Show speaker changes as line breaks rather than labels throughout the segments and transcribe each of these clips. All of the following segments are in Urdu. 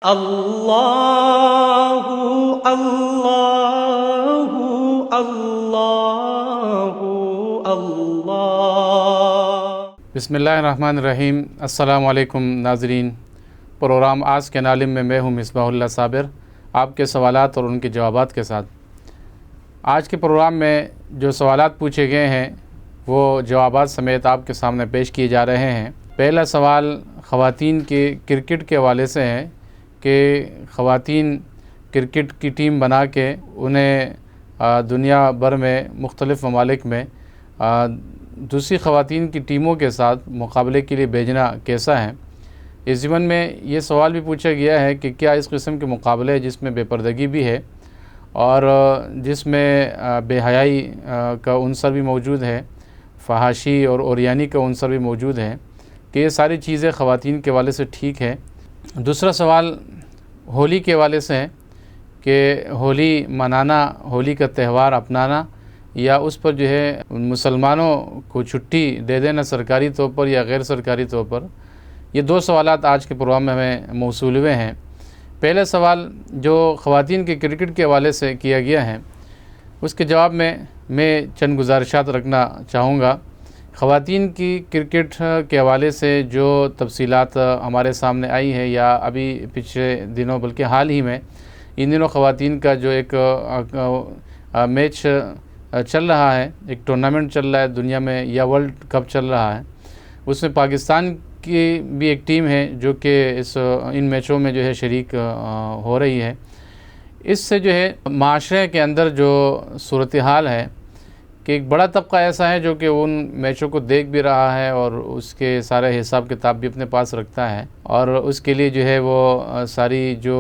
اللہ اللہ اللہ اللہ۔
بسم اللہ الرحمن الرحیم۔ السلام علیکم ناظرین، پروگرام آج کے عالم میں میں ہوں مصباح اللہ صابر، آپ کے سوالات اور ان کے جوابات کے ساتھ۔ آج کے پروگرام میں جو سوالات پوچھے گئے ہیں وہ جوابات سمیت آپ کے سامنے پیش کیے جا رہے ہیں۔ پہلا سوال خواتین کے کرکٹ کے حوالے سے ہے کہ خواتین کرکٹ کی ٹیم بنا کے انہیں دنیا بھر میں مختلف ممالک میں دوسری خواتین کی ٹیموں کے ساتھ مقابلے کے لیے بھیجنا کیسا ہے۔ اس ضمن میں یہ سوال بھی پوچھا گیا ہے کہ کیا اس قسم کے مقابلے جس میں بے پردگی بھی ہے اور جس میں بے حیائی کا عنصر بھی موجود ہے، فحاشی اور عریانی کا عنصر بھی موجود ہے، کہ یہ ساری چیزیں خواتین کے حوالے سے ٹھیک ہے۔ دوسرا سوال ہولی کے حوالے سے ہے کہ ہولی منانا، ہولی کا تہوار اپنانا یا اس پر جو ہے مسلمانوں کو چھٹی دے دینا سرکاری طور پر یا غیر سرکاری طور پر۔ یہ دو سوالات آج کے پروگرام میں ہمیں موصول ہوئے ہیں۔ پہلا سوال جو خواتین کے کرکٹ کے حوالے سے کیا گیا ہے اس کے جواب میں چند گزارشات رکھنا چاہوں گا۔ خواتین کی کرکٹ کے حوالے سے جو تفصیلات ہمارے سامنے آئی ہے یا ابھی پچھلے دنوں بلکہ حال ہی میں ان دنوں خواتین کا جو ایک میچ چل رہا ہے، ایک ٹورنامنٹ چل رہا ہے دنیا میں یا ورلڈ کپ چل رہا ہے، اس میں پاکستان کی بھی ایک ٹیم ہے جو کہ ان میچوں میں جو ہے شریک ہو رہی ہے۔ اس سے جو ہے معاشرے کے اندر جو صورتحال ہے کہ ایک بڑا طبقہ ایسا ہے جو کہ ان میچوں کو دیکھ بھی رہا ہے اور اس کے سارے حساب کتاب بھی اپنے پاس رکھتا ہے، اور اس کے لیے جو ہے وہ ساری جو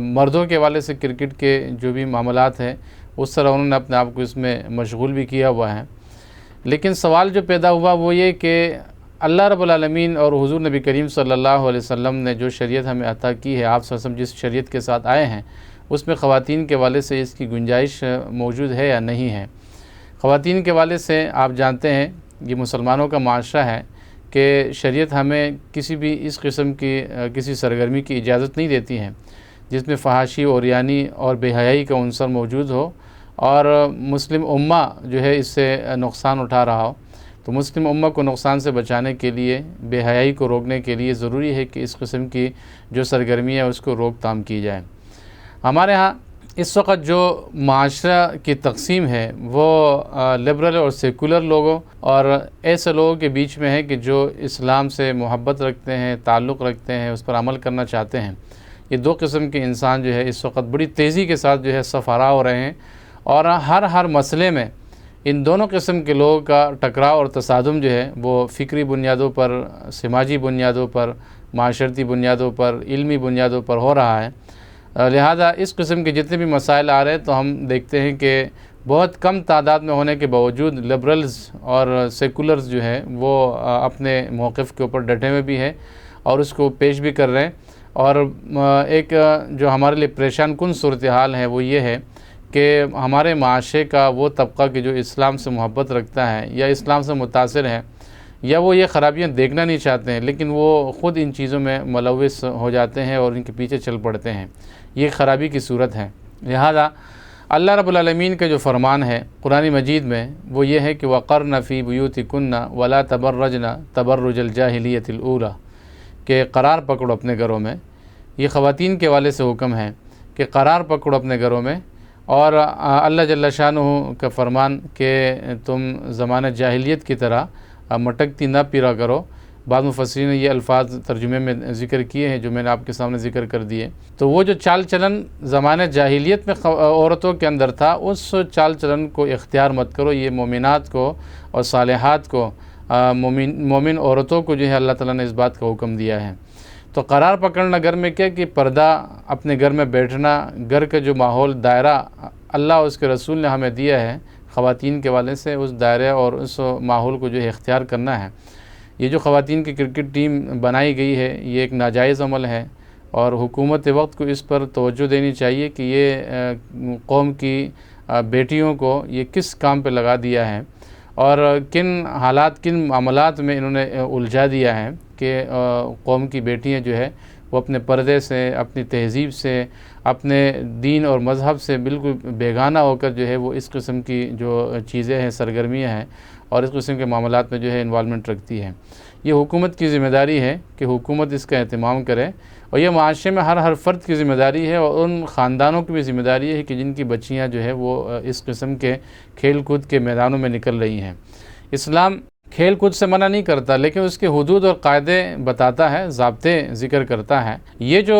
مردوں کے حوالے سے کرکٹ کے جو بھی معاملات ہیں اس طرح انہوں نے اپنے آپ کو اس میں مشغول بھی کیا ہوا ہے۔ لیکن سوال جو پیدا ہوا وہ یہ کہ اللہ رب العالمین اور حضور نبی کریم صلی اللہ علیہ وسلم نے جو شریعت ہمیں عطا کی ہے، آپ صلی اللہ علیہ وسلم جس شریعت کے ساتھ آئے ہیں اس میں خواتین کے حوالے سے اس کی گنجائش موجود ہے یا نہیں ہے۔ خواتین کے حوالے سے آپ جانتے ہیں یہ مسلمانوں کا معاشرہ ہے کہ شریعت ہمیں کسی بھی اس قسم کی کسی سرگرمی کی اجازت نہیں دیتی ہے جس میں فحاشی، عریانی اور بے حیائی کا عنصر موجود ہو اور مسلم امہ جو ہے اس سے نقصان اٹھا رہا ہو۔ تو مسلم امہ کو نقصان سے بچانے کے لیے، بے حیائی کو روکنے کے لیے ضروری ہے کہ اس قسم کی جو سرگرمی ہے اس کو روک تھام کی جائے۔ ہمارے ہاں اس وقت جو معاشرہ کی تقسیم ہے وہ لبرل اور سیکولر لوگوں اور ایسے لوگوں کے بیچ میں ہے کہ جو اسلام سے محبت رکھتے ہیں، تعلق رکھتے ہیں، اس پر عمل کرنا چاہتے ہیں۔ یہ دو قسم کے انسان جو ہے اس وقت بڑی تیزی کے ساتھ جو ہے صف آرا ہو رہے ہیں، اور ہر مسئلے میں ان دونوں قسم کے لوگوں کا ٹکراؤ اور تصادم جو ہے وہ فکری بنیادوں پر، سماجی بنیادوں پر، معاشرتی بنیادوں پر، علمی بنیادوں پر ہو رہا ہے۔ لہذا اس قسم کے جتنے بھی مسائل آ رہے ہیں تو ہم دیکھتے ہیں کہ بہت کم تعداد میں ہونے کے باوجود لبرلز اور سیکولرز جو ہے وہ اپنے موقف کے اوپر ڈٹے ہوئے بھی ہیں اور اس کو پیش بھی کر رہے ہیں۔ اور ایک جو ہمارے لیے پریشان کن صورتحال ہے وہ یہ ہے کہ ہمارے معاشرے کا وہ طبقہ کہ جو اسلام سے محبت رکھتا ہے یا اسلام سے متاثر ہے یا وہ یہ خرابیاں دیکھنا نہیں چاہتے ہیں لیکن وہ خود ان چیزوں میں ملوث ہو جاتے ہیں اور ان کے پیچھے چل پڑتے ہیں، یہ خرابی کی صورت ہے۔ لہذا اللہ رب العالمین کا جو فرمان ہے قرآن مجید میں وہ یہ ہے کہ وَقَرْنَ فِي بُيُوتِكُنَّ وَلَا تَبَرَّجْنَ تَبَرُّجَ الْجَاهِلِيَّةِ الْأُولَى، کہ قرار پکڑو اپنے گھروں میں۔ یہ خواتین کے حوالے سے حکم ہے کہ قرار پکڑو اپنے گھروں میں، اور اللہ جل شانہ کا فرمان کہ تم زمانہ جاہلیت کی طرح مٹکتی نہ پھرا کرو۔ بعض مفسرین نے یہ الفاظ ترجمے میں ذکر کیے ہیں جو میں نے آپ کے سامنے ذکر کر دیے۔ تو وہ جو چال چلن زمانہ جاہلیت میں عورتوں کے اندر تھا اس چال چلن کو اختیار مت کرو۔ یہ مومنات کو اور صالحات کو، مومن عورتوں کو جو ہے اللہ تعالیٰ نے اس بات کا حکم دیا ہے۔ تو قرار پکڑنا گھر میں کیا کہ پردہ، اپنے گھر میں بیٹھنا، گھر کا جو ماحول دائرہ اللہ اور اس کے رسول نے ہمیں دیا ہے خواتین کے حوالے سے، اس دائرے اور اس ماحول کو جو ہے اختیار کرنا ہے۔ یہ جو خواتین کی کرکٹ ٹیم بنائی گئی ہے یہ ایک ناجائز عمل ہے، اور حکومت وقت کو اس پر توجہ دینی چاہیے کہ یہ قوم کی بیٹیوں کو یہ کس کام پہ لگا دیا ہے اور کن حالات، کن معاملات میں انہوں نے الجھا دیا ہے کہ قوم کی بیٹیاں جو ہے وہ اپنے پردے سے، اپنی تہذیب سے، اپنے دین اور مذہب سے بالکل بیگانہ ہو کر جو ہے وہ اس قسم کی جو چیزیں ہیں، سرگرمیاں ہیں اور اس قسم کے معاملات میں جو ہے انوالومنٹ رکھتی ہے۔ یہ حکومت کی ذمہ داری ہے کہ حکومت اس کا اہتمام کرے، اور یہ معاشرے میں ہر فرد کی ذمہ داری ہے، اور ان خاندانوں کی بھی ذمہ داری ہے کہ جن کی بچیاں جو ہے وہ اس قسم کے کھیل کود کے میدانوں میں نکل رہی ہیں۔ اسلام کھیل کود سے منع نہیں کرتا، لیکن اس کے حدود اور قاعدے بتاتا ہے، ضابطے ذکر کرتا ہے۔ یہ جو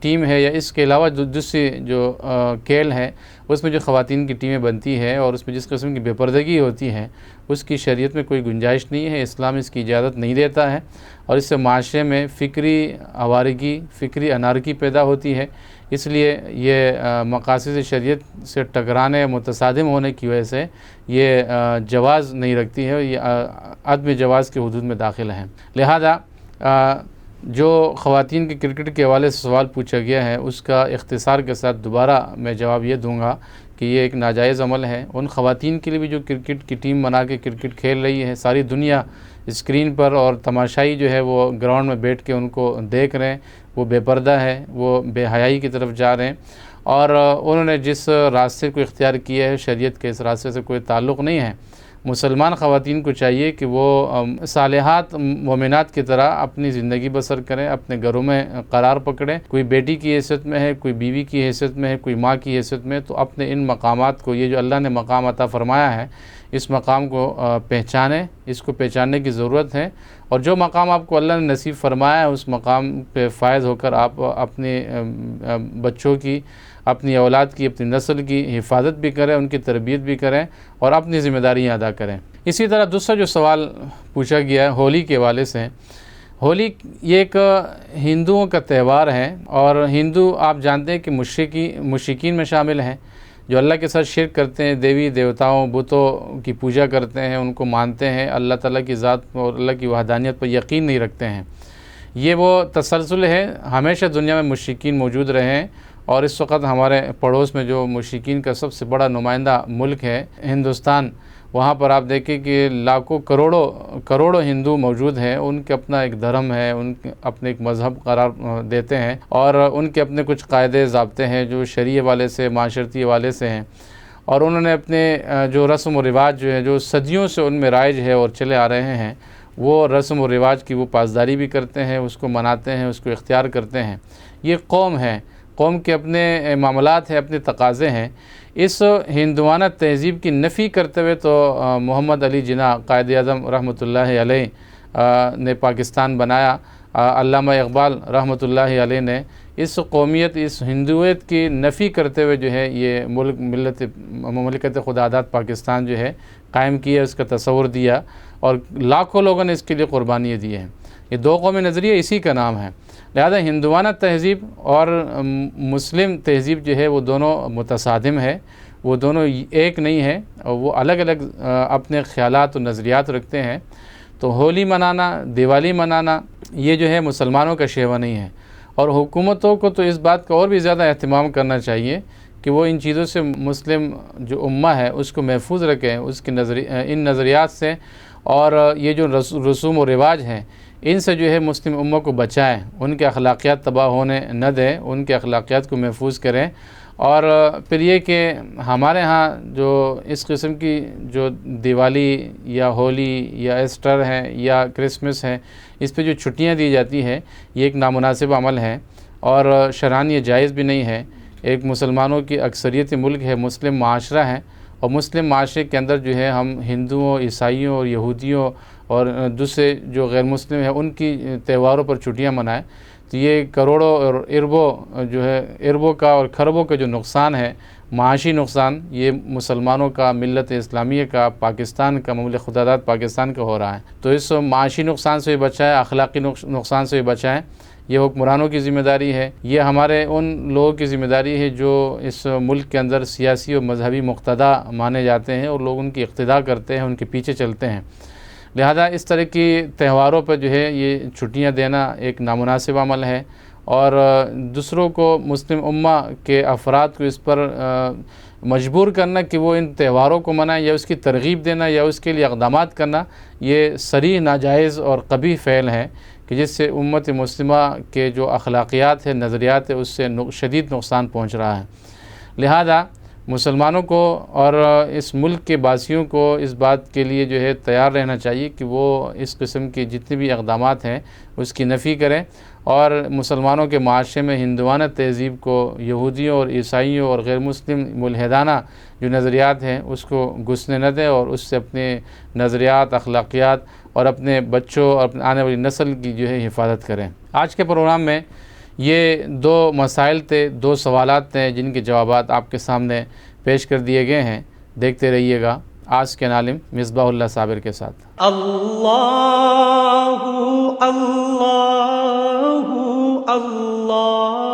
ٹیم ہے یا اس کے علاوہ دوسری جو کھیل ہے اس میں جو خواتین کی ٹیمیں بنتی ہے اور اس میں جس قسم کی بے پردگی ہوتی ہے اس کی شریعت میں کوئی گنجائش نہیں ہے، اسلام اس کی اجازت نہیں دیتا ہے، اور اس سے معاشرے میں فکری آوارگی، فکری انارکی پیدا ہوتی ہے۔ اس لیے یہ مقاصد شریعت سے ٹکرانے، متصادم ہونے کی وجہ سے یہ جواز نہیں رکھتی ہے، یہ عدم جواز کے حدود میں داخل ہیں۔ لہذا جو خواتین کے کرکٹ کے حوالے سے سوال پوچھا گیا ہے اس کا اختصار کے ساتھ دوبارہ میں جواب یہ دوں گا کہ یہ ایک ناجائز عمل ہے۔ ان خواتین کے لیے بھی جو کرکٹ کی ٹیم بنا کے کرکٹ کھیل رہی ہے، ساری دنیا اسکرین پر اور تماشائی جو ہے وہ گراؤنڈ میں بیٹھ کے ان کو دیکھ رہے ہیں، وہ بے پردہ ہے، وہ بے حیائی کی طرف جا رہے ہیں، اور انہوں نے جس راستے کو اختیار کیا ہے شریعت کے اس راستے سے کوئی تعلق نہیں ہے۔ مسلمان خواتین کو چاہیے کہ وہ صالحات مومنات کی طرح اپنی زندگی بسر کریں، اپنے گھروں میں قرار پکڑیں، کوئی بیٹی کی حیثیت میں ہے، کوئی بیوی کی حیثیت میں ہے، کوئی ماں کی حیثیت میں، تو اپنے ان مقامات کو، یہ جو اللہ نے مقام عطا فرمایا ہے، اس مقام کو پہچانیں، اس کو پہچاننے کی ضرورت ہے، اور جو مقام آپ کو اللہ نے نصیب فرمایا ہے اس مقام پہ فائز ہو کر آپ اپنے بچوں کی، اپنی اولاد کی، اپنی نسل کی حفاظت بھی کریں، ان کی تربیت بھی کریں اور اپنی ذمہ داریاں ادا کریں۔ اسی طرح دوسرا جو سوال پوچھا گیا ہے ہولی کے حوالے سے، ہولی یہ ایک ہندوؤں کا تہوار ہے، اور ہندو آپ جانتے ہیں کہ مشرکین میں شامل ہیں، جو اللہ کے ساتھ شرک کرتے ہیں، دیوی دیوتاؤں بتوں کی پوجا کرتے ہیں، ان کو مانتے ہیں، اللہ تعالیٰ کی ذات اور اللہ کی وحدانیت پر یقین نہیں رکھتے ہیں۔ یہ وہ تسلسل ہے، ہمیشہ دنیا میں مشرکین موجود رہے ہیں، اور اس وقت ہمارے پڑوس میں جو مشرکین کا سب سے بڑا نمائندہ ملک ہے ہندوستان، وہاں پر آپ دیکھیں کہ لاکھوں کروڑوں ہندو موجود ہیں، ان کے اپنا ایک دھرم ہے، ان کے اپنے ایک مذہب قرار دیتے ہیں، اور ان کے اپنے کچھ قاعدے ضابطے ہیں جو شرعی حوالے سے، معاشرتی حوالے سے ہیں، اور انہوں نے اپنے جو رسم و رواج جو ہے جو صدیوں سے ان میں رائج ہے اور چلے آ رہے ہیں، وہ رسم و رواج کی وہ پاسداری بھی کرتے ہیں، اس کو مناتے ہیں، اس کو اختیار کرتے ہیں۔ یہ قوم ہے، قوم کے اپنے معاملات ہیں، اپنے تقاضے ہیں۔ اس ہندوانہ تہذیب کی نفی کرتے ہوئے تو محمد علی جناح قائد اعظم رحمۃ اللہ علیہ نے پاکستان بنایا، علامہ اقبال رحمۃ اللہ علیہ نے اس قومیت، اس ہندویت کی نفی کرتے ہوئے جو ہے یہ مملکت خدا داد پاکستان جو ہے قائم کیا، اس کا تصور دیا، اور لاکھوں لوگوں نے اس کے لیے قربانیاں دی ہیں۔ یہ دو قومی نظریہ اسی کا نام ہے۔ لہذا ہندوانہ تہذیب اور مسلم تہذیب جو ہے وہ دونوں متصادم ہے، وہ دونوں ایک نہیں ہے، اور وہ الگ الگ اپنے خیالات و نظریات رکھتے ہیں۔ تو ہولی منانا، دیوالی منانا یہ جو ہے مسلمانوں کا شیوا نہیں ہے، اور حکومتوں کو تو اس بات کا اور بھی زیادہ اہتمام کرنا چاہیے کہ وہ ان چیزوں سے مسلم جو امہ ہے اس کو محفوظ رکھیں، اس کے ان نظریات سے، اور یہ جو رسوم و رواج ہیں ان سے جو ہے مسلم امہ کو بچائیں، ان کے اخلاقیات تباہ ہونے نہ دیں، ان کے اخلاقیات کو محفوظ کریں۔ اور پھر یہ کہ ہمارے ہاں جو اس قسم کی جو دیوالی یا ہولی یا ایسٹر ہے یا کرسمس ہے، اس پہ جو چھٹیاں دی جاتی ہے، یہ ایک نامناسب عمل ہے، اور شرعاً یہ جائز بھی نہیں ہے۔ ایک مسلمانوں کی اکثریت ملک ہے، مسلم معاشرہ ہے، اور مسلم معاشرے کے اندر جو ہے ہم ہندوؤں، عیسائیوں اور یہودیوں اور دوسرے جو غیر مسلم ہیں ان کی تہواروں پر چھٹیاں منائیں، تو یہ کروڑوں اور اربوں کا اور کھربوں کا جو نقصان ہے، معاشی نقصان، یہ مسلمانوں کا، ملت اسلامیہ کا، پاکستان کا، مملکت خدا داد پاکستان کا ہو رہا ہے۔ تو اس معاشی نقصان سے بھی بچائیں، اخلاقی نقصان سے بھی بچائیں۔ یہ حکمرانوں کی ذمہ داری ہے، یہ ہمارے ان لوگوں کی ذمہ داری ہے جو اس ملک کے اندر سیاسی اور مذہبی مقتدی مانے جاتے ہیں، اور لوگ ان کی اقتداء کرتے ہیں، ان کے پیچھے چلتے ہیں۔ لہذا اس طرح کی تہواروں پر جو ہے یہ چھٹیاں دینا ایک نامناسب عمل ہے، اور دوسروں کو، مسلم امہ کے افراد کو اس پر مجبور کرنا کہ وہ ان تہواروں کو منائیں، یا اس کی ترغیب دینا، یا اس کے لیے اقدامات کرنا، یہ صریح ناجائز اور قبیح فعل ہے کہ کہ جس سے امت مسلمہ کے جو اخلاقیات ہے، نظریات ہے، اس سے شدید نقصان پہنچ رہا ہے۔ لہذا مسلمانوں کو اور اس ملک کے باسیوں کو اس بات کے لیے جو ہے تیار رہنا چاہیے کہ وہ اس قسم کی جتنی بھی اقدامات ہیں اس کی نفی کریں، اور مسلمانوں کے معاشرے میں ہندوانہ تہذیب کو، یہودیوں اور عیسائیوں اور غیر مسلم ملحدانہ جو نظریات ہیں اس کو گھسنے نہ دیں، اور اس سے اپنے نظریات، اخلاقیات اور اپنے بچوں اور اپنے آنے والی نسل کی جو ہے حفاظت کریں۔ آج کے پروگرام میں یہ 2 مسائل تھے، 2 سوالات تھے جن کے جوابات آپ کے سامنے پیش کر دیے گئے ہیں۔ دیکھتے رہیے گا آج کے عالم مصباح اللہ صابر کے ساتھ۔
اللہ اللہ اللہ